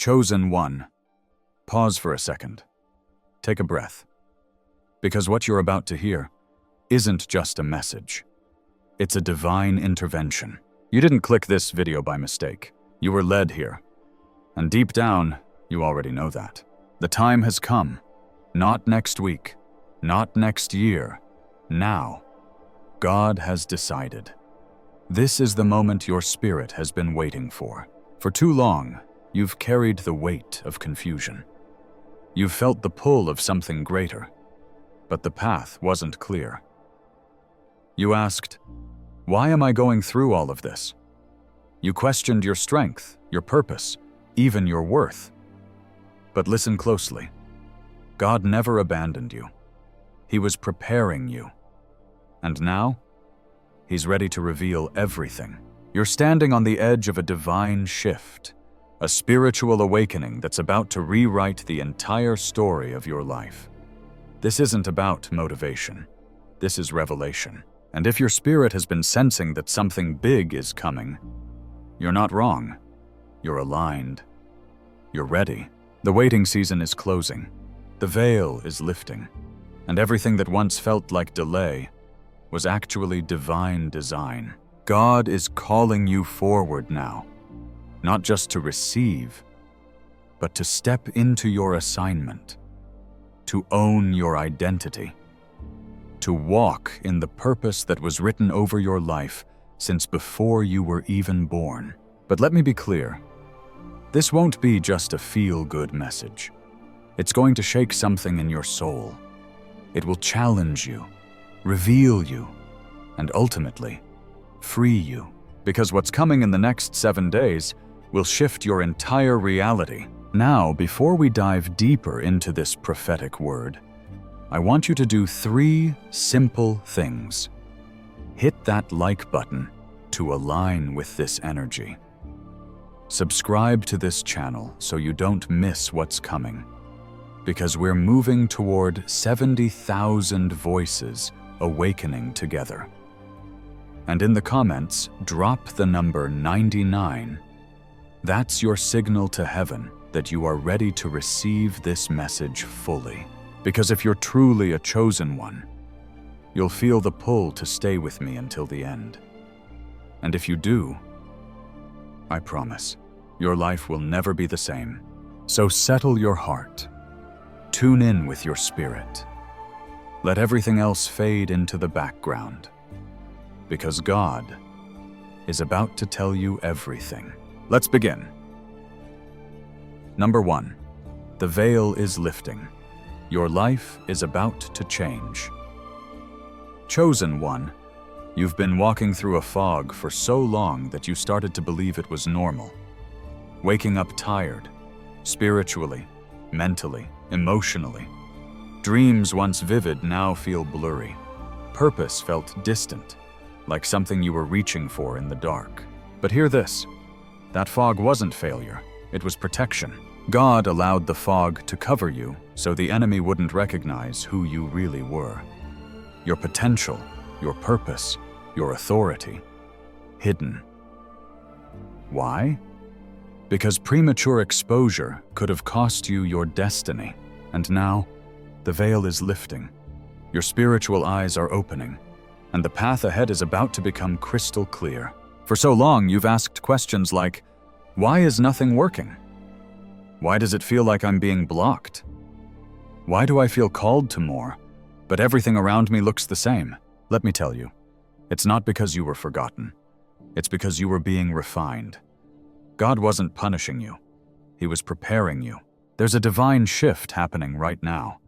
Chosen one. Pause for a second. Take a breath. Because what you're about to hear isn't just a message. It's a divine intervention. You didn't click this video by mistake. You were led here. And deep down, you already know that. The time has come. Not next week. Not next year. Now. God has decided. This is the moment your spirit has been waiting for. For too long, you've carried the weight of confusion. You've felt the pull of something greater, but the path wasn't clear. You asked, "Why am I going through all of this?" You questioned your strength, your purpose, even your worth. But listen closely. God never abandoned you. He was preparing you. And now, He's ready to reveal everything. You're standing on the edge of a divine shift, a spiritual awakening that's about to rewrite the entire story of your life. This isn't about motivation. This is revelation. And if your spirit has been sensing that something big is coming, you're not wrong. You're aligned. You're ready. The waiting season is closing. The veil is lifting. And everything that once felt like delay was actually divine design. God is calling you forward now, not just to receive, but to step into your assignment, to own your identity, to walk in the purpose that was written over your life since before you were even born. But let me be clear, this won't be just a feel-good message. It's going to shake something in your soul. It will challenge you, reveal you, and ultimately, free you. Because what's coming in the next 7 days will shift your entire reality. Now, before we dive deeper into this prophetic word, I want you to do 3 simple things. Hit that like button to align with this energy. Subscribe to this channel so you don't miss what's coming. Because we're moving toward 70,000 voices awakening together. And in the comments, drop the number 99. That's your signal to heaven that you are ready to receive this message fully. Because if you're truly a chosen one, you'll feel the pull to stay with me until the end. And if you do, I promise, your life will never be the same. So settle your heart. Tune in with your spirit. Let everything else fade into the background. Because God is about to tell you everything. Let's begin. Number 1, the veil is lifting. Your life is about to change. Chosen one, you've been walking through a fog for so long that you started to believe it was normal. Waking up tired, spiritually, mentally, emotionally. Dreams once vivid now feel blurry. Purpose felt distant, like something you were reaching for in the dark. But hear this, that fog wasn't failure, it was protection. God allowed the fog to cover you so the enemy wouldn't recognize who you really were. Your potential, your purpose, your authority, hidden. Why? Because premature exposure could have cost you your destiny. And now, the veil is lifting. Your spiritual eyes are opening, and the path ahead is about to become crystal clear. For so long, you've asked questions like, why is nothing working? Why does it feel like I'm being blocked? Why do I feel called to more, but everything around me looks the same? Let me tell you, it's not because you were forgotten. It's because you were being refined. God wasn't punishing you. He was preparing you. There's a divine shift happening right now,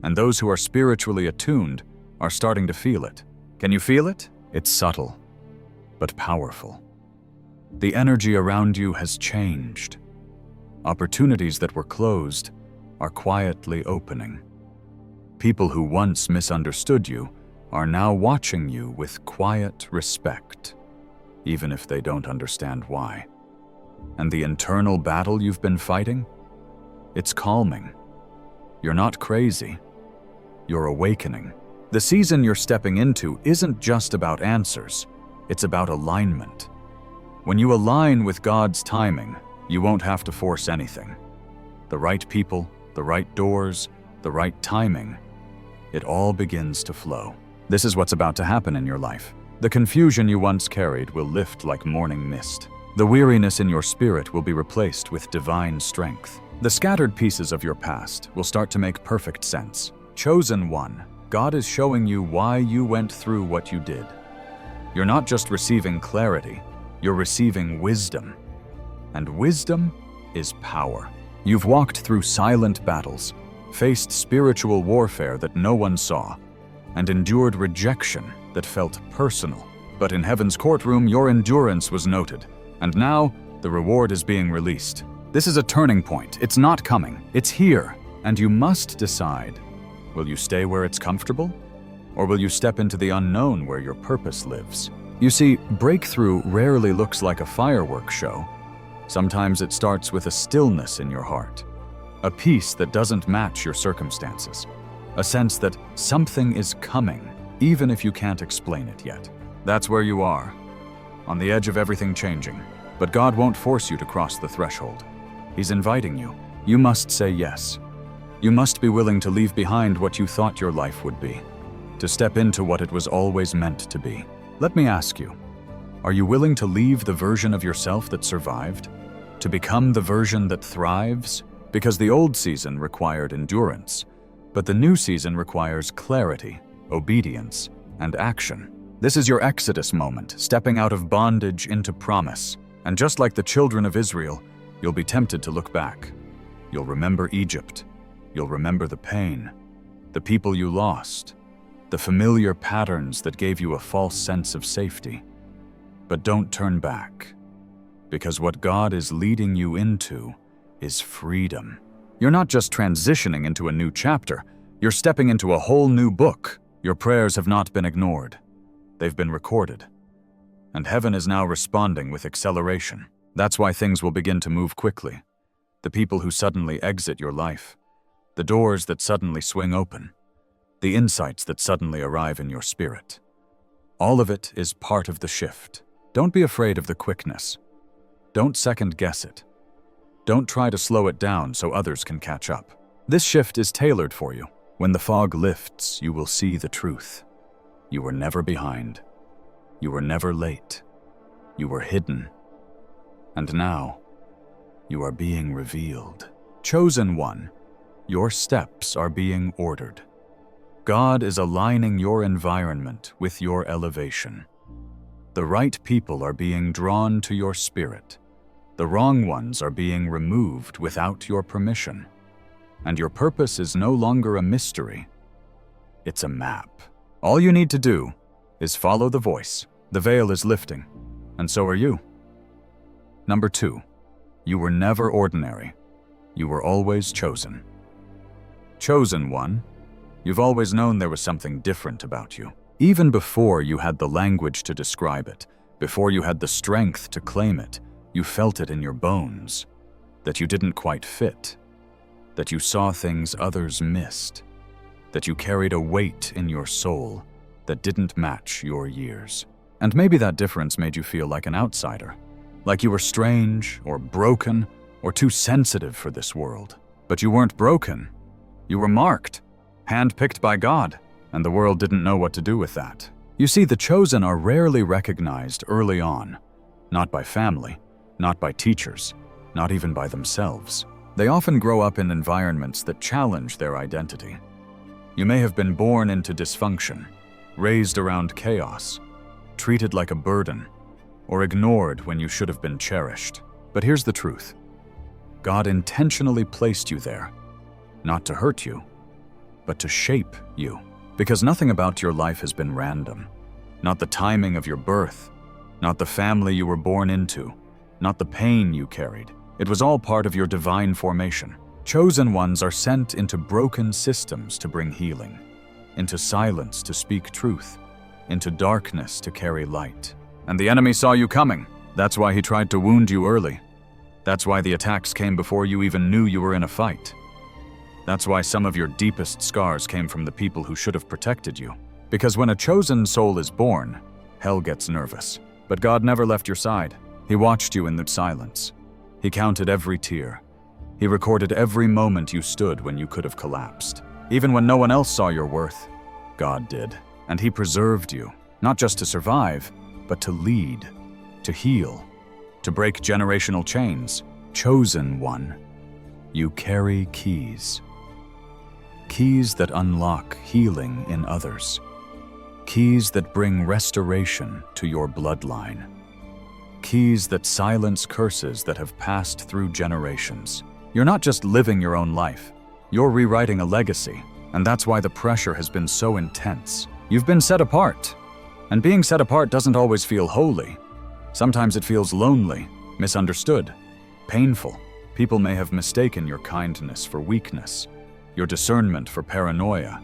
and those who are spiritually attuned are starting to feel it. Can you feel it? It's subtle, but powerful. The energy around you has changed. Opportunities that were closed are quietly opening. People who once misunderstood you are now watching you with quiet respect, even if they don't understand why. And the internal battle you've been fighting? It's calming. You're not crazy. You're awakening. The season you're stepping into isn't just about answers. It's about alignment. When you align with God's timing, You won't have to force anything. The right people, the right doors, the right timing, it all begins to flow. This is what's about to happen in your life. The confusion you once carried will lift like morning mist. The weariness in your spirit will be replaced with divine strength. The scattered pieces of your past will start to make perfect sense. Chosen one, God is showing you why you went through what you did. You're not just receiving clarity, you're receiving wisdom. And wisdom is power. You've walked through silent battles, faced spiritual warfare that no one saw, and endured rejection that felt personal. But in heaven's courtroom, your endurance was noted, and now the reward is being released. This is a turning point. It's not coming. It's here, and you must decide. Will you stay where it's comfortable? Or will you step into the unknown where your purpose lives? You see, breakthrough rarely looks like a fireworks show. Sometimes it starts with a stillness in your heart, a peace that doesn't match your circumstances, a sense that something is coming, even if you can't explain it yet. That's where you are, on the edge of everything changing. But God won't force you to cross the threshold. He's inviting you. You must say yes. You must be willing to leave behind what you thought your life would be, to step into what it was always meant to be. Let me ask you, are you willing to leave the version of yourself that survived, to become the version that thrives? Because the old season required endurance, but the new season requires clarity, obedience, and action. This is your Exodus moment, stepping out of bondage into promise. And just like the children of Israel, you'll be tempted to look back. You'll remember Egypt. You'll remember the pain, the people you lost, the familiar patterns that gave you a false sense of safety. But don't turn back, because what God is leading you into is freedom. You're not just transitioning into a new chapter, you're stepping into a whole new book. Your prayers have not been ignored. They've been recorded. And heaven is now responding with acceleration. That's why things will begin to move quickly. The people who suddenly exit your life, the doors that suddenly swing open, the insights that suddenly arrive in your spirit. All of it is part of the shift. Don't be afraid of the quickness. Don't second guess it. Don't try to slow it down so others can catch up. This shift is tailored for you. When the fog lifts, you will see the truth. You were never behind. You were never late. You were hidden. And now, you are being revealed. Chosen one, your steps are being ordered. God is aligning your environment with your elevation. The right people are being drawn to your spirit. The wrong ones are being removed without your permission. And your purpose is no longer a mystery. It's a map. All you need to do is follow the voice. The veil is lifting, and so are you. Number 2, you were never ordinary. You were always chosen. Chosen one, you've always known there was something different about you. Even before you had the language to describe it, before you had the strength to claim it, you felt it in your bones, that you didn't quite fit, that you saw things others missed, that you carried a weight in your soul that didn't match your years. And maybe that difference made you feel like an outsider, like you were strange or broken or too sensitive for this world. But you weren't broken. You were marked, handpicked by God, and the world didn't know what to do with that. You see, the chosen are rarely recognized early on, not by family, not by teachers, not even by themselves. They often grow up in environments that challenge their identity. You may have been born into dysfunction, raised around chaos, treated like a burden, or ignored when you should have been cherished. But here's the truth. God intentionally placed you there, not to hurt you, but to shape you. Because nothing about your life has been random. Not the timing of your birth, not the family you were born into, not the pain you carried. It was all part of your divine formation. Chosen ones are sent into broken systems to bring healing, into silence to speak truth, into darkness to carry light. And the enemy saw you coming. That's why he tried to wound you early. That's why the attacks came before you even knew you were in a fight. That's why some of your deepest scars came from the people who should have protected you. Because when a chosen soul is born, hell gets nervous. But God never left your side. He watched you in the silence. He counted every tear. He recorded every moment you stood when you could have collapsed. Even when no one else saw your worth, God did. And He preserved you, not just to survive, but to lead, to heal, to break generational chains. Chosen one, you carry keys. Keys that unlock healing in others. Keys that bring restoration to your bloodline. Keys that silence curses that have passed through generations. You're not just living your own life, you're rewriting a legacy, and that's why the pressure has been so intense. You've been set apart, and being set apart doesn't always feel holy. Sometimes it feels lonely, misunderstood, painful. People may have mistaken your kindness for weakness, your discernment for paranoia,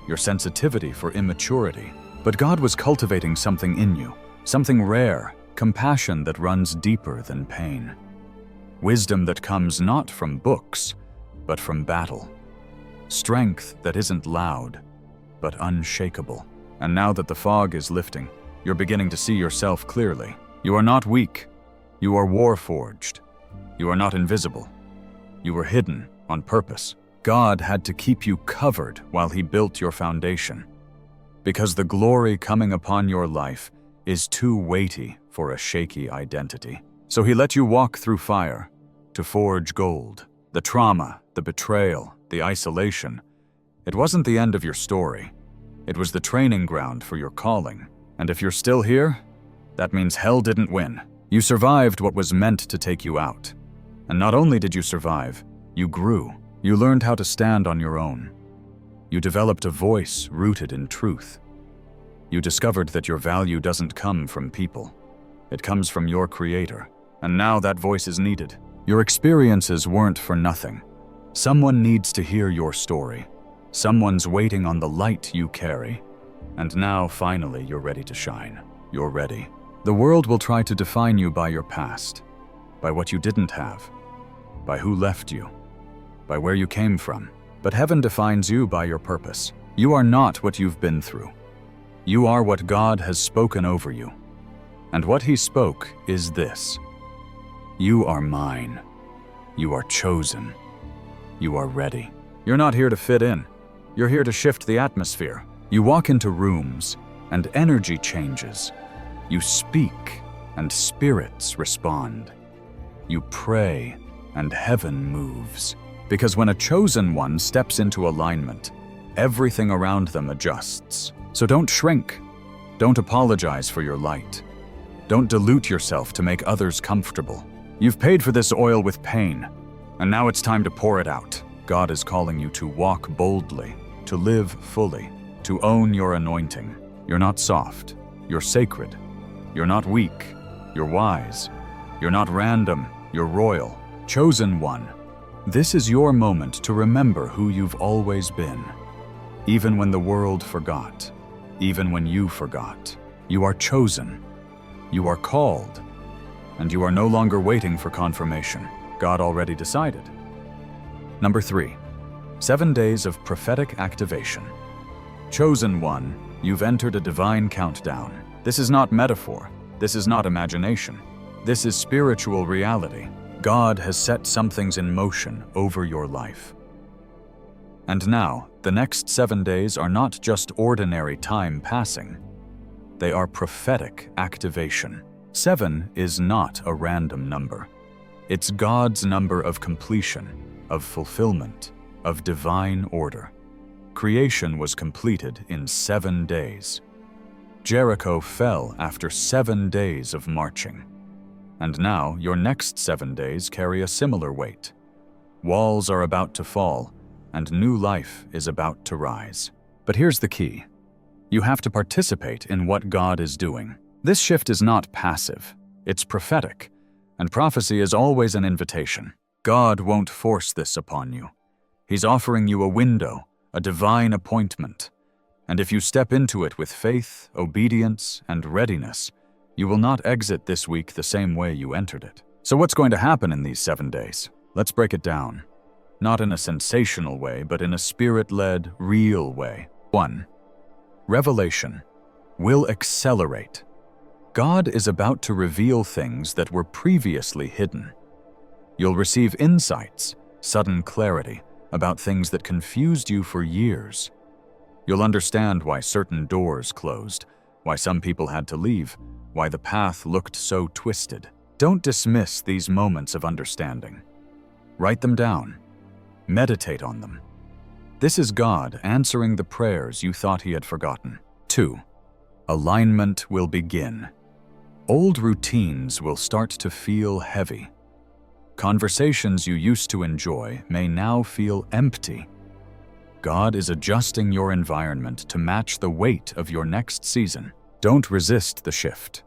your sensitivity for immaturity. But God was cultivating something in you, something rare, compassion that runs deeper than pain. Wisdom that comes not from books, but from battle. Strength that isn't loud, but unshakable. And now that the fog is lifting, you're beginning to see yourself clearly. You are not weak. You are war-forged. You are not invisible. You were hidden on purpose. God had to keep you covered while He built your foundation. Because the glory coming upon your life is too weighty for a shaky identity. So He let you walk through fire to forge gold. The trauma, the betrayal, the isolation. It wasn't the end of your story. It was the training ground for your calling. And if you're still here, that means hell didn't win. You survived what was meant to take you out. And not only did you survive, you grew. You learned how to stand on your own. You developed a voice rooted in truth. You discovered that your value doesn't come from people. It comes from your Creator. And now that voice is needed. Your experiences weren't for nothing. Someone needs to hear your story. Someone's waiting on the light you carry. And now, finally, you're ready to shine. You're ready. The world will try to define you by your past, by what you didn't have, by who left you, by where you came from. But heaven defines you by your purpose. You are not what you've been through. You are what God has spoken over you. And what He spoke is this: you are mine. You are chosen. You are ready. You're not here to fit in. You're here to shift the atmosphere. You walk into rooms, and energy changes. You speak, and spirits respond. You pray, and heaven moves. Because when a chosen one steps into alignment, everything around them adjusts. So don't shrink. Don't apologize for your light. Don't dilute yourself to make others comfortable. You've paid for this oil with pain, and now it's time to pour it out. God is calling you to walk boldly, to live fully, to own your anointing. You're not soft. You're sacred. You're not weak. You're wise. You're not random. You're royal. Chosen one. This is your moment to remember who you've always been. Even when the world forgot. Even when you forgot. You are chosen. You are called. And you are no longer waiting for confirmation. God already decided. Number 3. 7 days of prophetic activation. Chosen one, you've entered a divine countdown. This is not metaphor. This is not imagination. This is spiritual reality. God has set some things in motion over your life. And now, the next 7 days are not just ordinary time passing. They are prophetic activation. 7 is not a random number. It's God's number of completion, of fulfillment, of divine order. Creation was completed in 7 days. Jericho fell after 7 days of marching. And now your next 7 days carry a similar weight. Walls are about to fall, and new life is about to rise. But here's the key. You have to participate in what God is doing. This shift is not passive. It's prophetic. And prophecy is always an invitation. God won't force this upon you. He's offering you a window, a divine appointment. And if you step into it with faith, obedience, and readiness, you will not exit this week the same way you entered it. So what's going to happen in these 7 days? Let's break it down. Not in a sensational way, but in a spirit-led, real way. 1. Revelation will accelerate. God is about to reveal things that were previously hidden. You'll receive insights, sudden clarity about things that confused you for years. You'll understand why certain doors closed, why some people had to leave, why the path looked so twisted. Don't dismiss these moments of understanding. Write them down. Meditate on them. This is God answering the prayers you thought He had forgotten. 2. Alignment will begin. Old routines will start to feel heavy. Conversations you used to enjoy may now feel empty. God is adjusting your environment to match the weight of your next season. Don't resist the shift.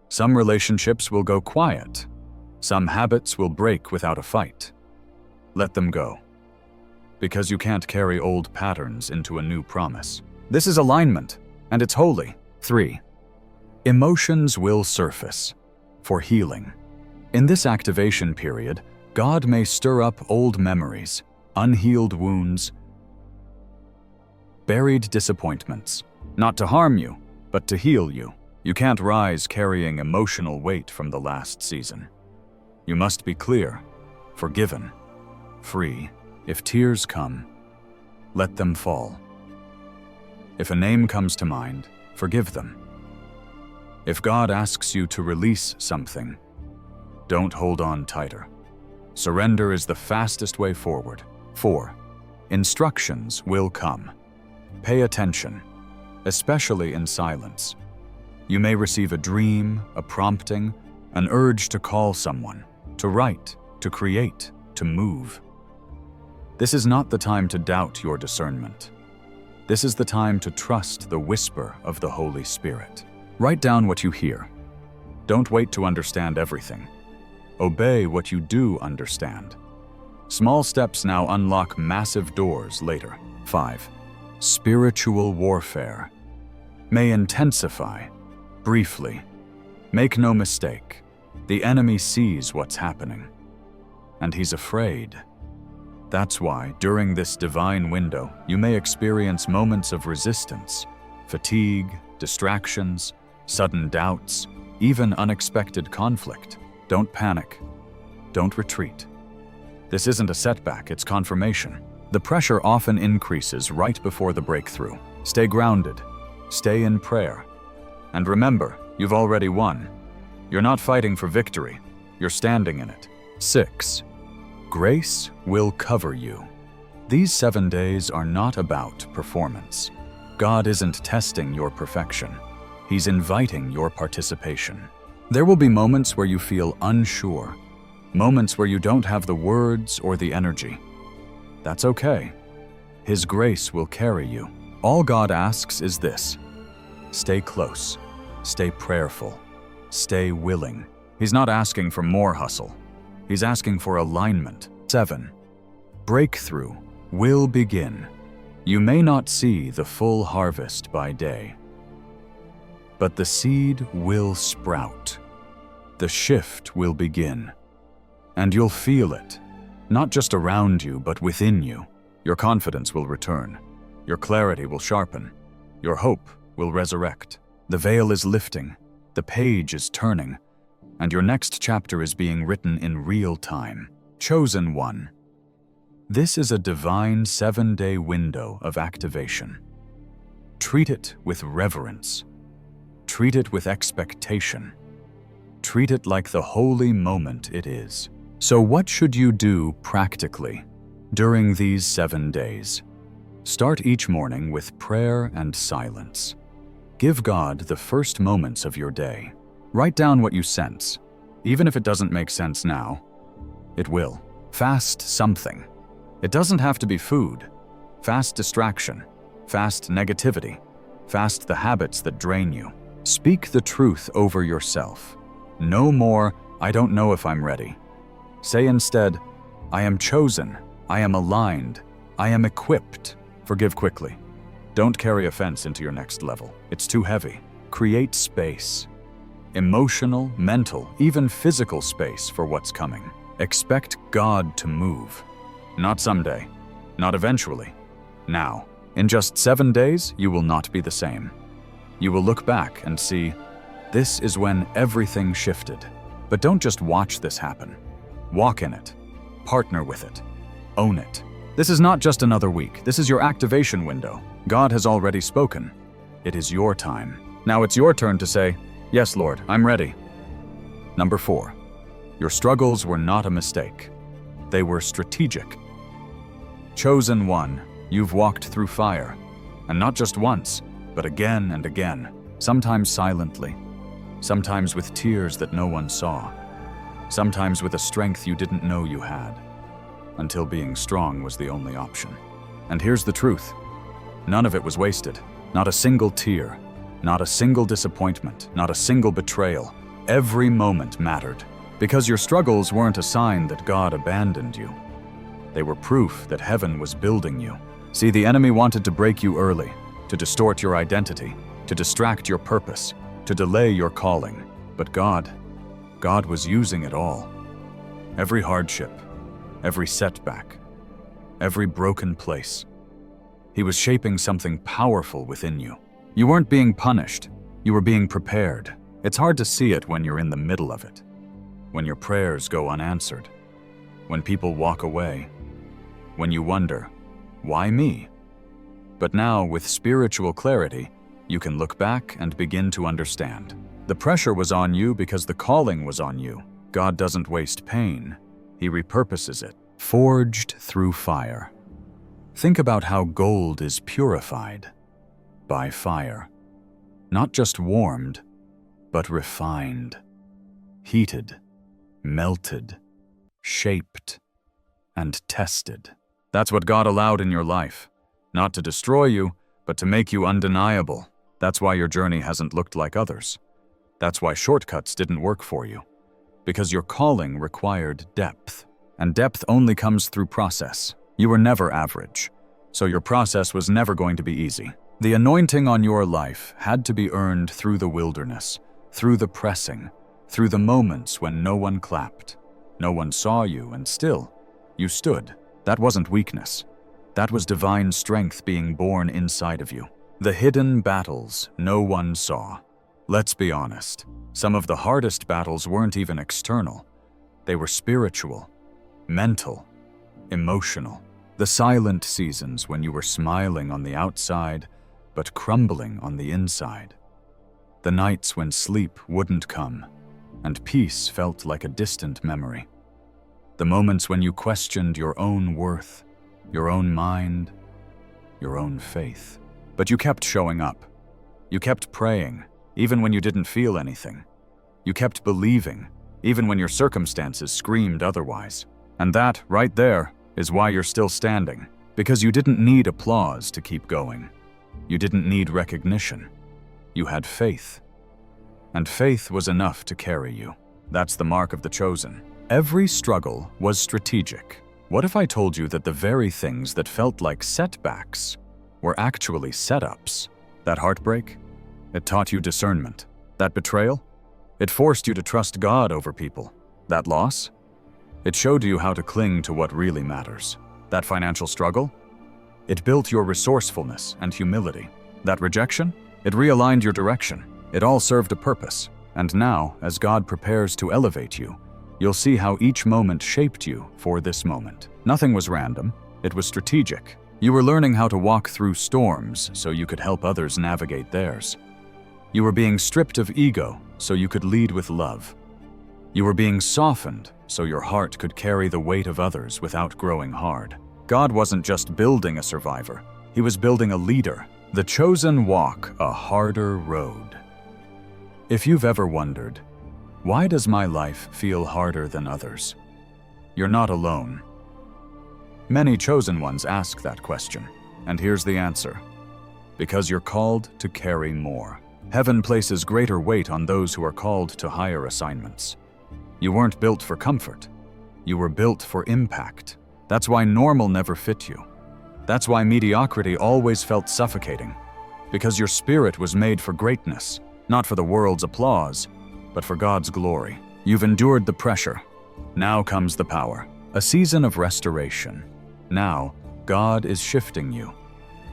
Some relationships will go quiet. Some habits will break without a fight. Let them go. Because you can't carry old patterns into a new promise. This is alignment, and it's holy. 3. Emotions will surface for healing. In this activation period, God may stir up old memories, unhealed wounds, buried disappointments, not to harm you, but to heal you. You can't rise carrying emotional weight from the last season. You must be clear, forgiven, free. If tears come, let them fall. If a name comes to mind, forgive them. If God asks you to release something, don't hold on tighter. Surrender is the fastest way forward. 4. Instructions will come. Pay attention, especially in silence. You may receive a dream, a prompting, an urge to call someone, to write, to create, to move. This is not the time to doubt your discernment. This is the time to trust the whisper of the Holy Spirit. Write down what you hear. Don't wait to understand everything. Obey what you do understand. Small steps now unlock massive doors later. 5. Spiritual warfare may intensify briefly. Make no mistake, the enemy sees what's happening, and he's afraid. That's why, during this divine window, you may experience moments of resistance, fatigue, distractions, sudden doubts, even unexpected conflict. Don't panic. Don't retreat. This isn't a setback, it's confirmation. The pressure often increases right before the breakthrough. Stay grounded. Stay in prayer. And remember, you've already won. You're not fighting for victory. You're standing in it. 6. Grace will cover you. These 7 days are not about performance. God isn't testing your perfection. He's inviting your participation. There will be moments where you feel unsure, moments where you don't have the words or the energy. That's okay. His grace will carry you. All God asks is this: stay close, stay prayerful, stay willing. He's not asking for more hustle. He's asking for alignment. 7. Breakthrough will begin. You may not see the full harvest by day, but the seed will sprout. The shift will begin, and you'll feel it, not just around you, but within you. Your confidence will return. Your clarity will sharpen. Your hope will resurrect. The veil is lifting. The page is turning. And your next chapter is being written in real time. Chosen one. This is a divine 7-day window of activation. Treat it with reverence. Treat it with expectation. Treat it like the holy moment it is. So what should you do practically during these 7 days? Start each morning with prayer and silence. Give God the first moments of your day. Write down what you sense. Even if it doesn't make sense now, it will. Fast something. It doesn't have to be food. Fast distraction. Fast negativity. Fast the habits that drain you. Speak the truth over yourself. No more, "I don't know if I'm ready." Say instead, "I am chosen. I am aligned. I am equipped." Forgive quickly. Don't carry offense into your next level. It's too heavy. Create space. Emotional, mental, even physical space for what's coming. Expect God to move. Not someday. Not eventually. Now. In just 7 days, you will not be the same. You will look back and see, this is when everything shifted. But don't just watch this happen. Walk in it. partner with it. Own it. This is not just another week. This is your activation window. God has already spoken. It is your time. Now it's your turn to say, "Yes, Lord, I'm ready." Number 4. Your struggles were not a mistake. They were strategic. Chosen one, you've walked through fire. And not just once, but again and again. Sometimes silently. Sometimes with tears that no one saw. Sometimes with a strength you didn't know you had. Until being strong was the only option. And here's the truth. None of it was wasted. Not a single tear. Not a single disappointment. Not a single betrayal. Every moment mattered. Because your struggles weren't a sign that God abandoned you. They were proof that heaven was building you. See, the enemy wanted to break you early, to distort your identity, to distract your purpose, to delay your calling. But God was using it all. Every hardship, every setback, every broken place. He was shaping something powerful within you. You weren't being punished, you were being prepared. It's hard to see it when you're in the middle of it. When your prayers go unanswered. When people walk away. When you wonder, why me? But now, with spiritual clarity, you can look back and begin to understand. The pressure was on you because the calling was on you. God doesn't waste pain. He repurposes it. Forged through fire. Think about how gold is purified by fire. Not just warmed, but refined, heated, melted, shaped, and tested. That's what God allowed in your life. Not to destroy you, but to make you undeniable. That's why your journey hasn't looked like others. That's why shortcuts didn't work for you. Because your calling required depth. And depth only comes through process. You were never average. So your process was never going to be easy. The anointing on your life had to be earned through the wilderness, through the pressing, through the moments when no one clapped. No one saw you, and still, you stood. That wasn't weakness. That was divine strength being born inside of you. The hidden battles no one saw. Let's be honest. Some of the hardest battles weren't even external. They were spiritual, mental, emotional. The silent seasons when you were smiling on the outside, but crumbling on the inside. The nights when sleep wouldn't come, and peace felt like a distant memory. The moments when you questioned your own worth, your own mind, your own faith. But you kept showing up. You kept praying, even when you didn't feel anything. You kept believing, even when your circumstances screamed otherwise. And that, right there, is why you're still standing. Because you didn't need applause to keep going. You didn't need recognition. You had faith. And faith was enough to carry you. That's the mark of the chosen. Every struggle was strategic. What if I told you that the very things that felt like setbacks were actually setups? That heartbreak? It taught you discernment. That betrayal? It forced you to trust God over people. That loss? It showed you how to cling to what really matters. That financial struggle? It built your resourcefulness and humility. That rejection? It realigned your direction. It all served a purpose. And now, as God prepares to elevate you, you'll see how each moment shaped you for this moment. Nothing was random. It was strategic. You were learning how to walk through storms so you could help others navigate theirs. You were being stripped of ego so you could lead with love. You were being softened so your heart could carry the weight of others without growing hard. God wasn't just building a survivor. He was building a leader. The chosen walk a harder road. If you've ever wondered, why does my life feel harder than others? You're not alone. Many chosen ones ask that question, and here's the answer. Because you're called to carry more. Heaven places greater weight on those who are called to higher assignments. You weren't built for comfort. You were built for impact. That's why normal never fit you. That's why mediocrity always felt suffocating. Because your spirit was made for greatness, not for the world's applause, but for God's glory. You've endured the pressure. Now comes the power. A season of restoration. Now, God is shifting you.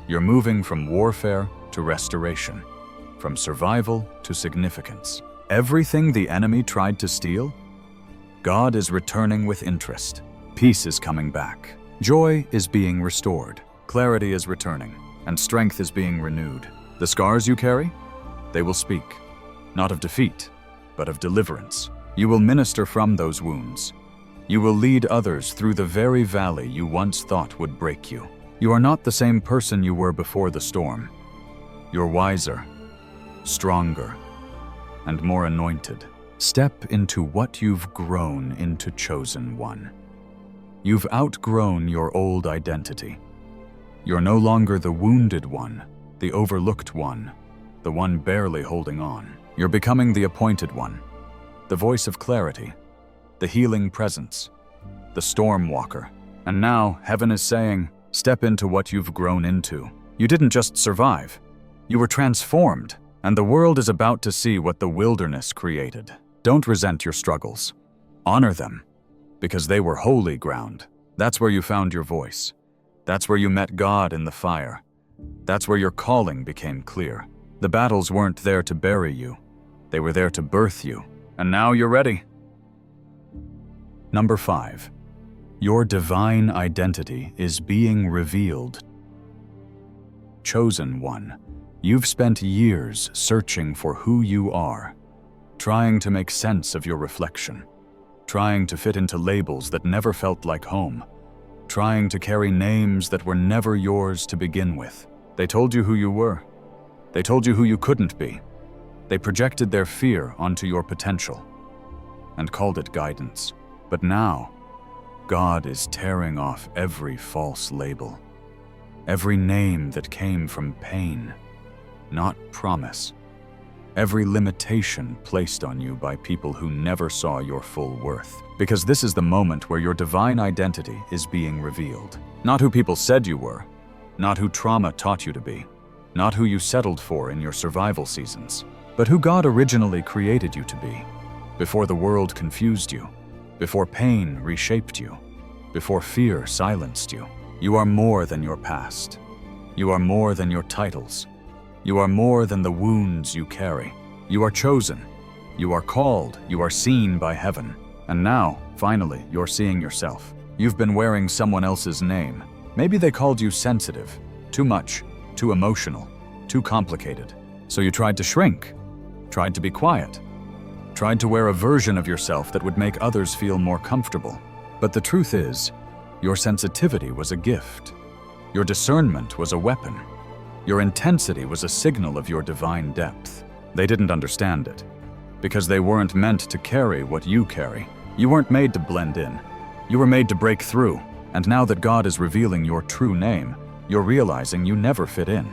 You're moving from warfare to restoration, from survival to significance. Everything the enemy tried to steal, God is returning with interest. Peace is coming back. Joy is being restored. Clarity is returning. And strength is being renewed. The scars you carry? They will speak. Not of defeat, but of deliverance. You will minister from those wounds. You will lead others through the very valley you once thought would break you. You are not the same person you were before the storm. You're wiser, stronger, and more anointed. Step into what you've grown into, chosen one. You've outgrown your old identity. You're no longer the wounded one, the overlooked one, the one barely holding on. You're becoming the appointed one, the voice of clarity, the healing presence, the storm walker. And now, heaven is saying, step into what you've grown into. You didn't just survive, you were transformed, and the world is about to see what the wilderness created. Don't resent your struggles. Honor them, because they were holy ground. That's where you found your voice. That's where you met God in the fire. That's where your calling became clear. The battles weren't there to bury you. They were there to birth you. And now you're ready. Number 5. Your divine identity is being revealed. Chosen one, you've spent years searching for who you are, trying to make sense of your reflection, trying to fit into labels that never felt like home, trying to carry names that were never yours to begin with. They told you who you were. They told you who you couldn't be. They projected their fear onto your potential and called it guidance. But now, God is tearing off every false label, every name that came from pain, not promise, every limitation placed on you by people who never saw your full worth. Because this is the moment where your divine identity is being revealed. Not who people said you were, not who trauma taught you to be, not who you settled for in your survival seasons, but who God originally created you to be, before the world confused you, before pain reshaped you, before fear silenced you. You are more than your past. You are more than your titles. You are more than the wounds you carry. You are chosen. You are called. You are seen by heaven. And now, finally, you're seeing yourself. You've been wearing someone else's name. Maybe they called you sensitive, too much, too emotional, too complicated. So you tried to shrink, tried to be quiet, tried to wear a version of yourself that would make others feel more comfortable. But the truth is, your sensitivity was a gift. Your discernment was a weapon. Your intensity was a signal of your divine depth. They didn't understand it, because they weren't meant to carry what you carry. You weren't made to blend in. You were made to break through. And now that God is revealing your true name, you're realizing you never fit in,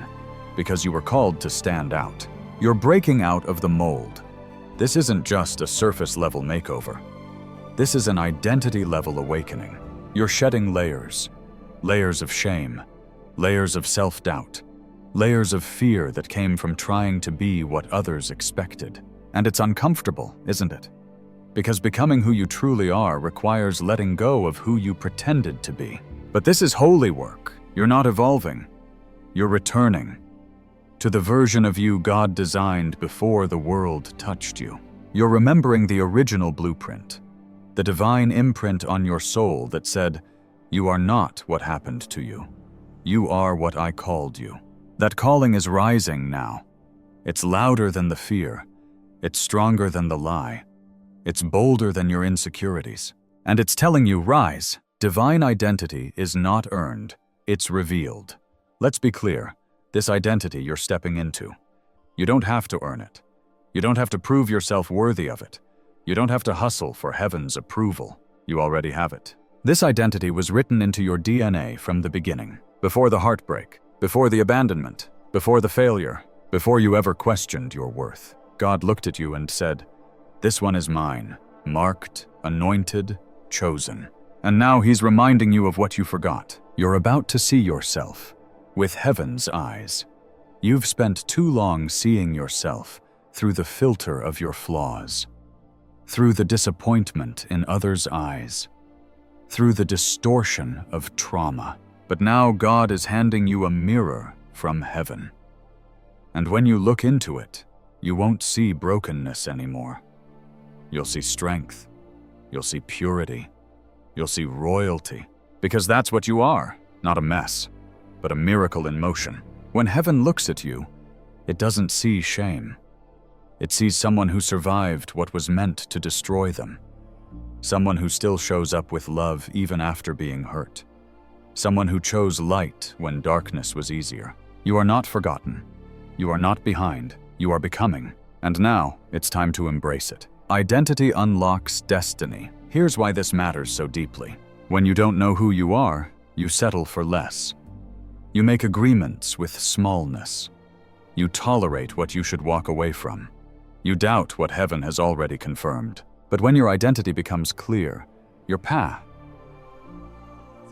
because you were called to stand out. You're breaking out of the mold. This isn't just a surface-level makeover. This is an identity-level awakening. You're shedding layers. Layers of shame. Layers of self-doubt. Layers of fear that came from trying to be what others expected. And it's uncomfortable, isn't it? Because becoming who you truly are requires letting go of who you pretended to be. But this is holy work. You're not evolving. You're returning to the version of you God designed before the world touched you. You're remembering the original blueprint, the divine imprint on your soul that said, "You are not what happened to you. You are what I called you." That calling is rising now. It's louder than the fear. It's stronger than the lie. It's bolder than your insecurities. And it's telling you, rise. Divine identity is not earned. It's revealed. Let's be clear. This identity you're stepping into, you don't have to earn it. You don't have to prove yourself worthy of it. You don't have to hustle for heaven's approval. You already have it. This identity was written into your DNA from the beginning, before the heartbreak, before the abandonment, before the failure, before you ever questioned your worth. God looked at you and said, "This one is mine, marked, anointed, chosen." And now he's reminding you of what you forgot. You're about to see yourself with heaven's eyes. You've spent too long seeing yourself through the filter of your flaws, through the disappointment in others' eyes, through the distortion of trauma. But now God is handing you a mirror from heaven. And when you look into it, you won't see brokenness anymore. You'll see strength. You'll see purity. You'll see royalty, because that's what you are, not a mess, but a miracle in motion. When heaven looks at you, it doesn't see shame. It sees someone who survived what was meant to destroy them. Someone who still shows up with love even after being hurt. Someone who chose light when darkness was easier. You are not forgotten. You are not behind. You are becoming. And now, it's time to embrace it. Identity unlocks destiny. Here's why this matters so deeply. When you don't know who you are, you settle for less. You make agreements with smallness. You tolerate what you should walk away from. You doubt what heaven has already confirmed. But when your identity becomes clear, your path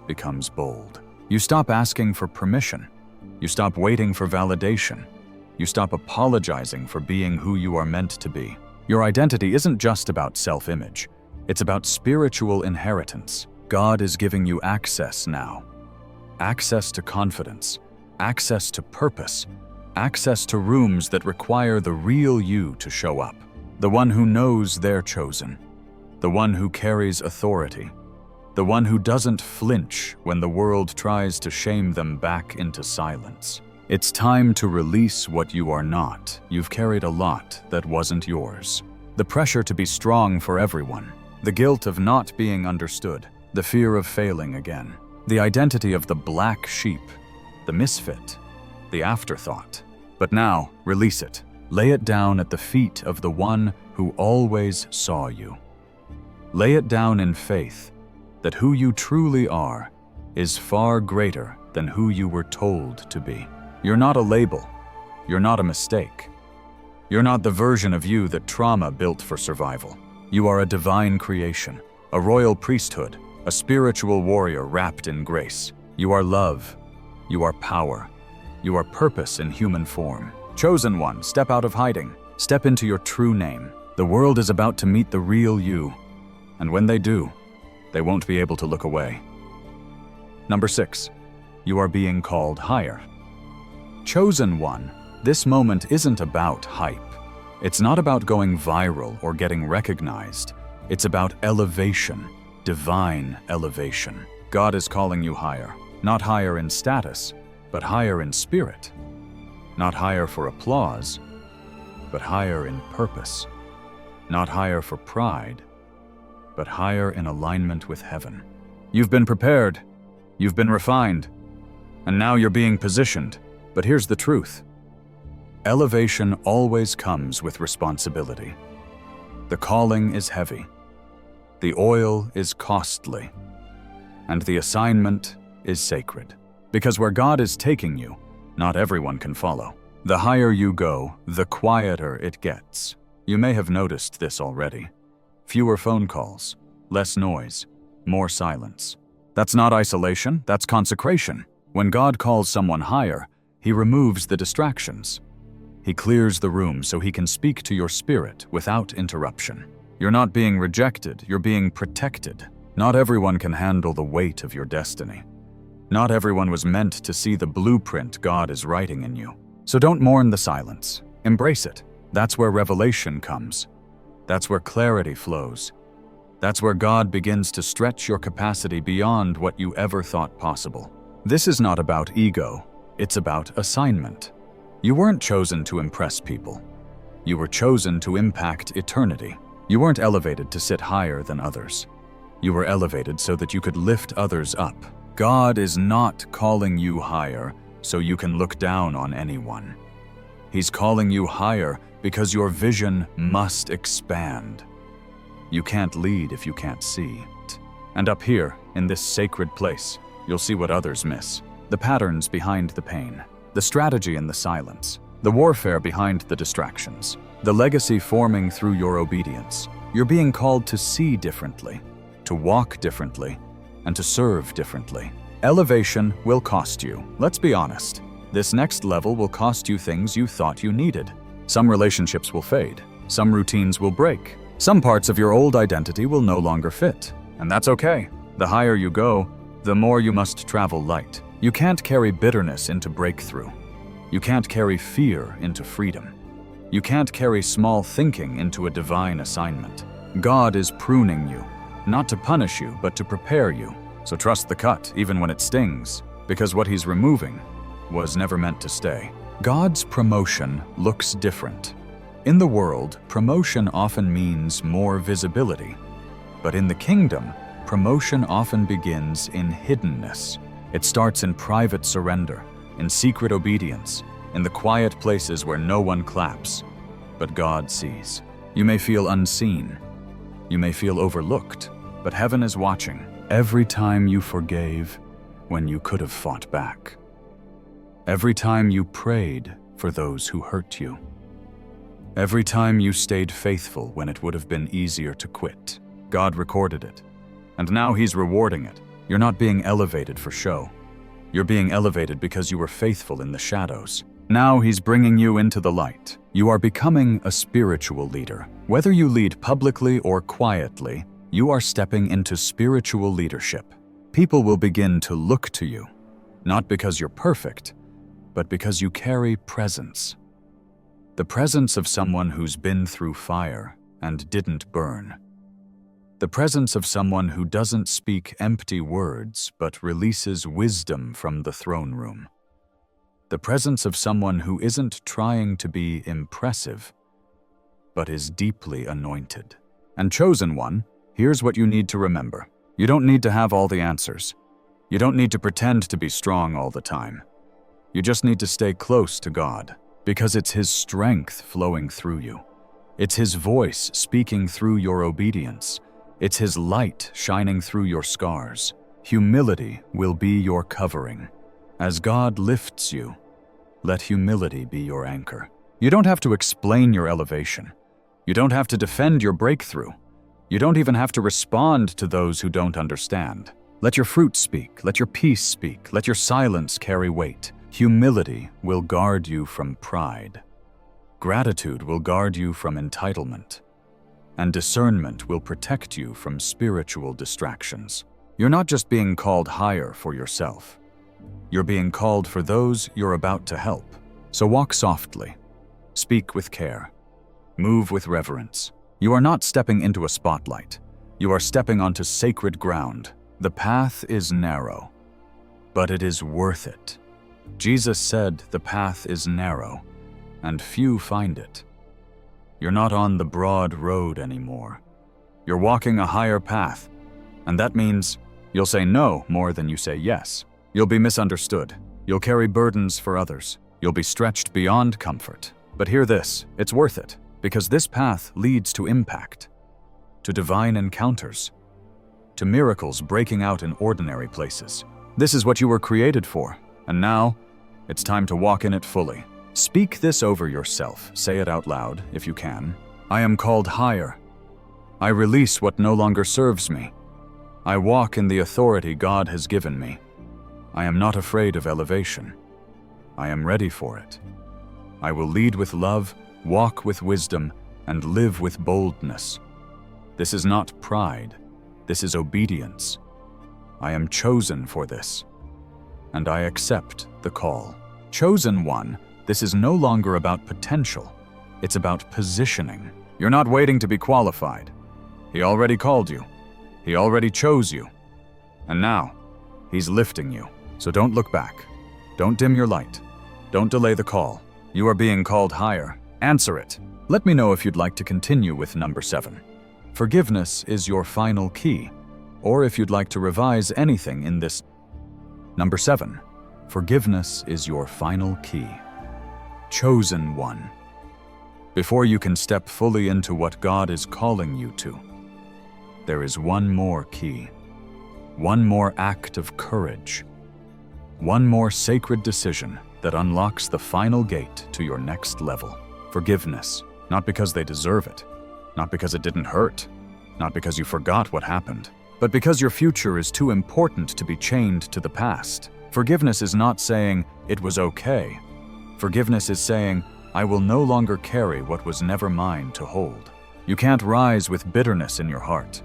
becomes bold. You stop asking for permission. You stop waiting for validation. You stop apologizing for being who you are meant to be. Your identity isn't just about self-image. It's about spiritual inheritance. God is giving you access now. Access to confidence. Access to purpose. Access to rooms that require the real you to show up. The one who knows they're chosen. The one who carries authority. The one who doesn't flinch when the world tries to shame them back into silence. It's time to release what you are not. You've carried a lot that wasn't yours. The pressure to be strong for everyone. The guilt of not being understood. The fear of failing again. The identity of the black sheep. The misfit. The afterthought. But now, release it. Lay it down at the feet of the one who always saw you. Lay it down in faith that who you truly are is far greater than who you were told to be. You're not a label. You're not a mistake. You're not the version of you that trauma built for survival. You are a divine creation, a royal priesthood, a spiritual warrior wrapped in grace. You are love. You are power. You are purpose in human form. Chosen one, step out of hiding. Step into your true name. The world is about to meet the real you. And when they do, they won't be able to look away. Number 6, you are being called higher. Chosen one, this moment isn't about hype. It's not about going viral or getting recognized. It's about elevation, divine elevation. God is calling you higher, not higher in status, but higher in spirit. Not higher for applause, but higher in purpose. Not higher for pride, but higher in alignment with heaven. You've been prepared, you've been refined, and now you're being positioned. But here's the truth. Elevation always comes with responsibility. The calling is heavy. The oil is costly. And the assignment is sacred. Because where God is taking you, not everyone can follow. The higher you go, the quieter it gets. You may have noticed this already. Fewer phone calls, less noise, more silence. That's not isolation, that's consecration. When God calls someone higher, He removes the distractions. He clears the room so He can speak to your spirit without interruption. You're not being rejected, you're being protected. Not everyone can handle the weight of your destiny. Not everyone was meant to see the blueprint God is writing in you. So don't mourn the silence. Embrace it. That's where revelation comes. That's where clarity flows. That's where God begins to stretch your capacity beyond what you ever thought possible. This is not about ego. It's about assignment. You weren't chosen to impress people. You were chosen to impact eternity. You weren't elevated to sit higher than others. You were elevated so that you could lift others up. God is not calling you higher so you can look down on anyone. He's calling you higher because your vision must expand. You can't lead if you can't see. And up here, in this sacred place, you'll see what others miss. The patterns behind the pain, the strategy in the silence, the warfare behind the distractions, the legacy forming through your obedience. You're being called to see differently, to walk differently, and to serve differently. Elevation will cost you. Let's be honest. This next level will cost you things you thought you needed. Some relationships will fade. Some routines will break. Some parts of your old identity will no longer fit. And that's okay. The higher you go, the more you must travel light. You can't carry bitterness into breakthrough. You can't carry fear into freedom. You can't carry small thinking into a divine assignment. God is pruning you, not to punish you, but to prepare you. So trust the cut, even when it stings, because what he's removing was never meant to stay. God's promotion looks different. In the world, promotion often means more visibility. But in the kingdom, promotion often begins in hiddenness. It starts in private surrender, in secret obedience, in the quiet places where no one claps, but God sees. You may feel unseen. You may feel overlooked, but heaven is watching. Every time you forgave when you could have fought back. Every time you prayed for those who hurt you. Every time you stayed faithful when it would have been easier to quit. God recorded it, and now He's rewarding it. You're not being elevated for show. You're being elevated because you were faithful in the shadows. Now He's bringing you into the light. You are becoming a spiritual leader. Whether you lead publicly or quietly, you are stepping into spiritual leadership. People will begin to look to you, not because you're perfect, but because you carry presence. The presence of someone who's been through fire and didn't burn. The presence of someone who doesn't speak empty words but releases wisdom from the throne room. The presence of someone who isn't trying to be impressive, but is deeply anointed. And chosen one, here's what you need to remember. You don't need to have all the answers. You don't need to pretend to be strong all the time. You just need to stay close to God, because it's His strength flowing through you. It's His voice speaking through your obedience. It's His light shining through your scars. Humility will be your covering. As God lifts you, let humility be your anchor. You don't have to explain your elevation. You don't have to defend your breakthrough. You don't even have to respond to those who don't understand. Let your fruit speak. Let your peace speak. Let your silence carry weight. Humility will guard you from pride. Gratitude will guard you from entitlement. And discernment will protect you from spiritual distractions. You're not just being called higher for yourself. You're being called for those you're about to help. So walk softly. Speak with care. Move with reverence. You are not stepping into a spotlight. You are stepping onto sacred ground. The path is narrow, but it is worth it. Jesus said the path is narrow, and few find it. You're not on the broad road anymore. You're walking a higher path, and that means you'll say no more than you say yes. You'll be misunderstood. You'll carry burdens for others. You'll be stretched beyond comfort. But hear this, it's worth it, because this path leads to impact, to divine encounters, to miracles breaking out in ordinary places. This is what you were created for, and now it's time to walk in it fully. Speak this over yourself. Say it out loud, if you can. I am called higher. I release what no longer serves me. I walk in the authority God has given me. I am not afraid of elevation. I am ready for it. I will lead with love, walk with wisdom, and live with boldness. This is not pride. This is obedience. I am chosen for this, and I accept the call. Chosen one, this is no longer about potential. It's about positioning. You're not waiting to be qualified. He already called you. He already chose you. And now, He's lifting you. So don't look back. Don't dim your light. Don't delay the call. You are being called higher. Answer it. Let me know if you'd like to continue with number 7. Forgiveness is your final key, or if you'd like to revise anything in this. Number 7. Forgiveness is your final key. Chosen one. Before you can step fully into what God is calling you to, there is one more key. One more act of courage. One more sacred decision that unlocks the final gate to your next level. Forgiveness, not because they deserve it, not because it didn't hurt, not because you forgot what happened, but because your future is too important to be chained to the past. Forgiveness is not saying, it was okay. Forgiveness is saying, I will no longer carry what was never mine to hold. You can't rise with bitterness in your heart.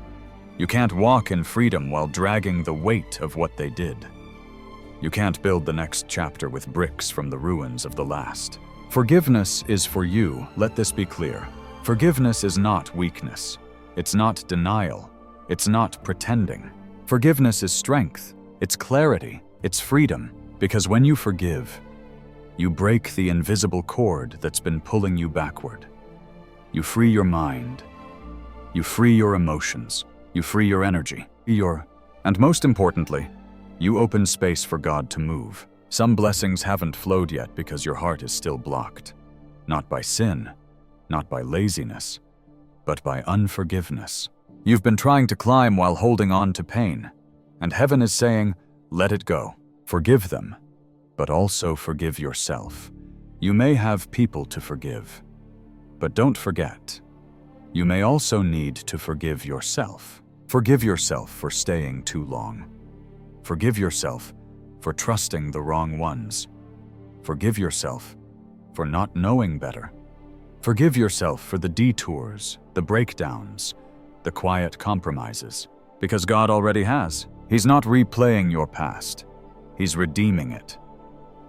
You can't walk in freedom while dragging the weight of what they did. You can't build the next chapter with bricks from the ruins of the last. Forgiveness is for you, let this be clear. Forgiveness is not weakness. It's not denial. It's not pretending. Forgiveness is strength, it's clarity, it's freedom. Because when you forgive, you break the invisible cord that's been pulling you backward. You free your mind. You free your emotions. You free your energy. And most importantly, you open space for God to move. Some blessings haven't flowed yet because your heart is still blocked. Not by sin, not by laziness, but by unforgiveness. You've been trying to climb while holding on to pain, and heaven is saying, let it go. Forgive them, but also forgive yourself. You may have people to forgive, but don't forget, you may also need to forgive yourself. Forgive yourself for staying too long. Forgive yourself for trusting the wrong ones. Forgive yourself for not knowing better. Forgive yourself for the detours, the breakdowns, the quiet compromises, because God already has. He's not replaying your past. He's redeeming it.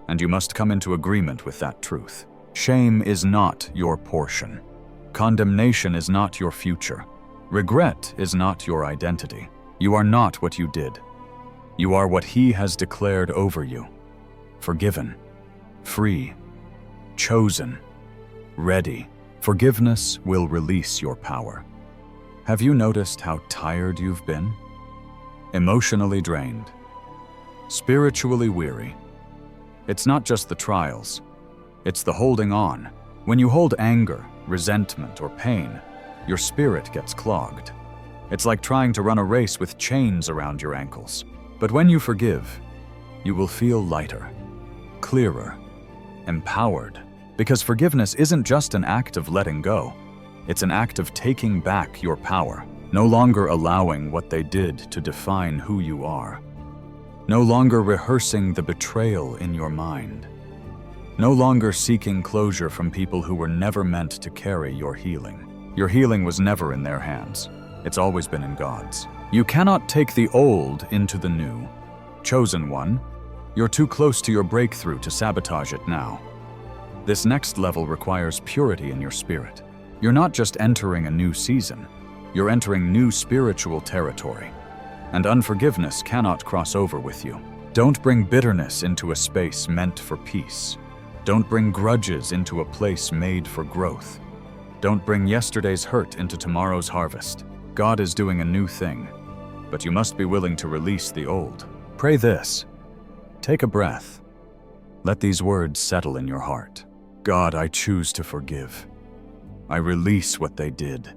And you must come into agreement with that truth. Shame is not your portion. Condemnation is not your future. Regret is not your identity. You are not what you did. You are what He has declared over you. Forgiven, free, chosen, ready. Forgiveness will release your power. Have you noticed how tired you've been? Emotionally drained, spiritually weary. It's not just the trials, it's the holding on. When you hold anger, resentment, or pain, your spirit gets clogged. It's like trying to run a race with chains around your ankles. But when you forgive, you will feel lighter, clearer, empowered. Because forgiveness isn't just an act of letting go, it's an act of taking back your power, no longer allowing what they did to define who you are. No longer rehearsing the betrayal in your mind. No longer seeking closure from people who were never meant to carry your healing. Your healing was never in their hands. It's always been in God's. You cannot take the old into the new. Chosen one, you're too close to your breakthrough to sabotage it now. This next level requires purity in your spirit. You're not just entering a new season, you're entering new spiritual territory. And unforgiveness cannot cross over with you. Don't bring bitterness into a space meant for peace. Don't bring grudges into a place made for growth. Don't bring yesterday's hurt into tomorrow's harvest. God is doing a new thing, but you must be willing to release the old. Pray this. Take a breath. Let these words settle in your heart. God, I choose to forgive. I release what they did.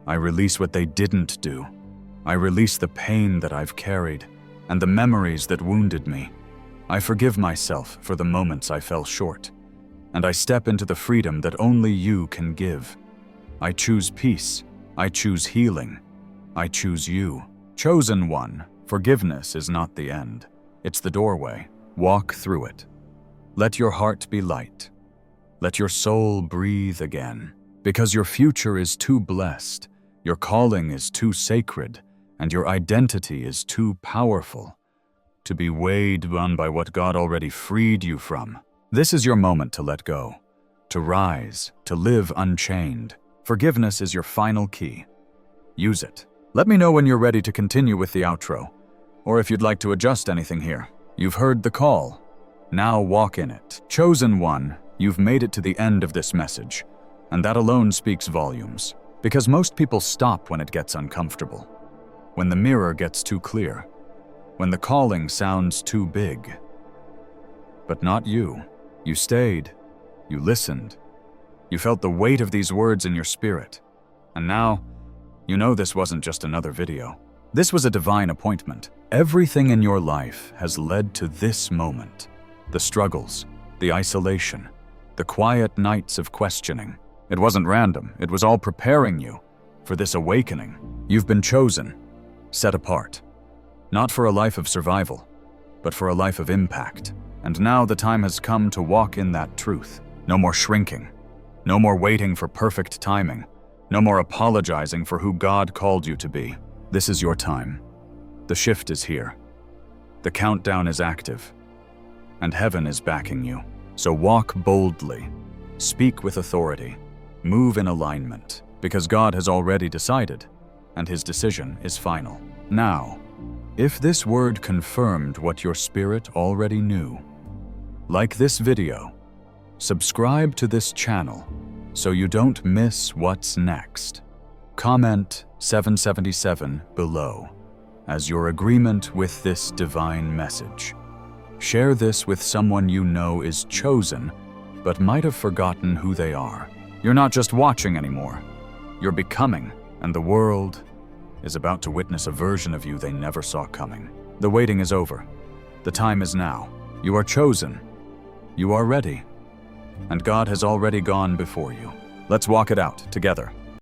I release what they didn't do. I release the pain that I've carried and the memories that wounded me. I forgive myself for the moments I fell short, and I step into the freedom that only you can give. I choose peace. I choose healing. I choose you. Chosen one, forgiveness is not the end. It's the doorway. Walk through it. Let your heart be light. Let your soul breathe again. Because your future is too blessed, your calling is too sacred, and your identity is too powerful to be weighed down by what God already freed you from. This is your moment to let go, to rise, to live unchained. Forgiveness is your final key. Use it. Let me know when you're ready to continue with the outro, or if you'd like to adjust anything here. You've heard the call. Now walk in it. Chosen one, you've made it to the end of this message, and that alone speaks volumes. Because most people stop when it gets uncomfortable, when the mirror gets too clear, when the calling sounds too big. But not you. You stayed. You listened. You felt the weight of these words in your spirit. And now, you know this wasn't just another video. This was a divine appointment. Everything in your life has led to this moment. The struggles, the isolation, the quiet nights of questioning. It wasn't random. It was all preparing you for this awakening. You've been chosen, set apart, not for a life of survival, but for a life of impact. And now the time has come to walk in that truth. No more shrinking. No more waiting for perfect timing. No more apologizing for who God called you to be. This is your time. The shift is here. The countdown is active. And heaven is backing you. So walk boldly. Speak with authority. Move in alignment. Because God has already decided. and his decision is final. Now, if this word confirmed what your spirit already knew, like this video, subscribe to this channel so you don't miss what's next. Comment 777 below as your agreement with this divine message. Share this with someone you know is chosen but might have forgotten who they are. You're not just watching anymore, you're becoming, and the world is about to witness a version of you they never saw coming. The waiting is over. The time is now. You are chosen. You are ready. And God has already gone before you. Let's walk it out together.